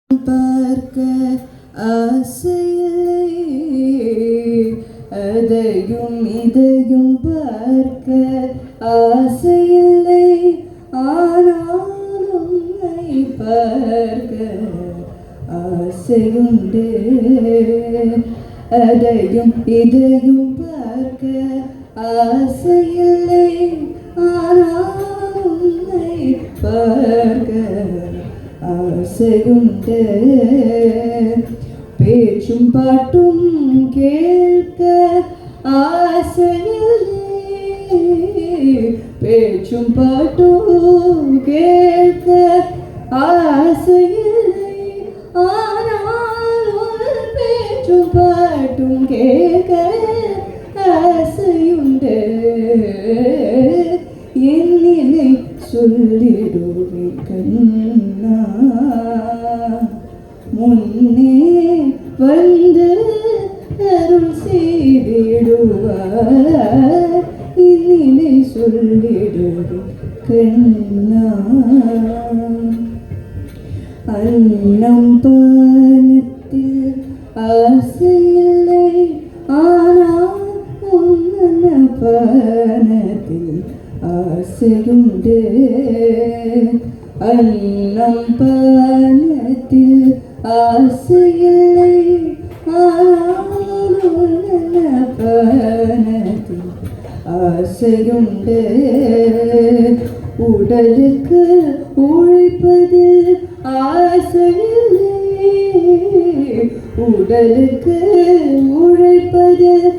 பார்க்க ஆசையில்லை, அதையும் இதையும் பார்க்க ஆசையில்லை, ஆனால் உன்னை பார்க்க ஆசையுண்டு. அதையும் இதையும் பார்க்க ஆசையில்லை, ஆனால் உன்னை பார்க்க ஆசையுண்டு. பேச்சும் பாட்டும் கேட்க ஆசையில்லை, பேச்சும் பாட்டும் கேட்க ஆசையில்லை, ஆனால் ஒரு பேச்சும் பாட்டும் கேட்க ஆசையுண்டு. என் நிலை சொல்லிடுவேன் கண்ணா, முன்னே வந்து அருள் செய்திடுவார். இந்நிலை சொல்லிடுவேன் கண்ணா. அன்னம் பானத்தில் ஆசையில்லை, ஆனால் உன்னன பானத்தில் ஆசையுண்டு. அன்னம் பானத்தில் ஆசையில்லை, ஆனால் உன்னன பானத்தில் ஆசையுண்டு. உடலுக்கு உழைப்பதில் ஆசையில்லை, உடலுக்கு உழைப்பதில்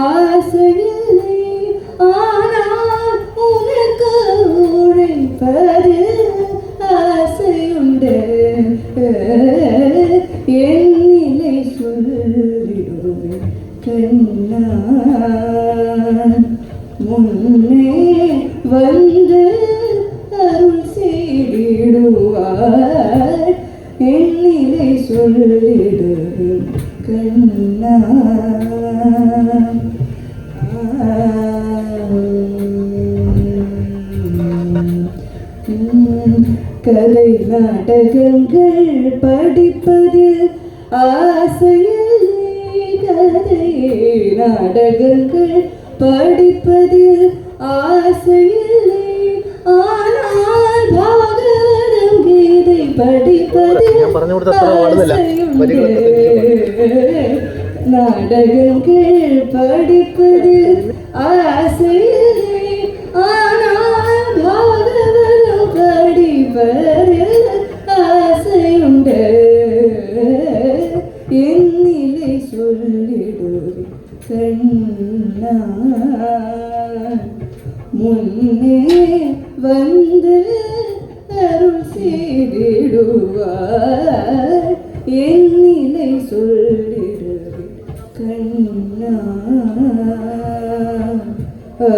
ஆசையில்லை, ஆனால் உனக்கு உழைப்பதில் ஆசையுண்டு. என் நிலை சொல்லிடுவேன் கண்ணா, முன்னே வந்து அருள் செய்திடுவார். என் நிலை சொல்லிடுவேன் கண்ணா. கலை நாடகங்கள் படிப்பதில் ஆசையில்லை, கதை நாடகங்கள் படிப்பதில் ஆசையில்லை, ஆனால் பாகவதம் கீதை படிப்பதில் ஆசையுண்டு. நாடகங்கள் படிப்பதில் ஆசையில்லை, ஆனால் பாகவதம் படிப்பதில் ஆசையுண்டு. என் நிலை சொல்லிடுவேன் கண்ணா, முன்னே வந்து அருள் செய்திடுவார். என் நிலை சொல்லிடுவேன் கண்ணா. ஆ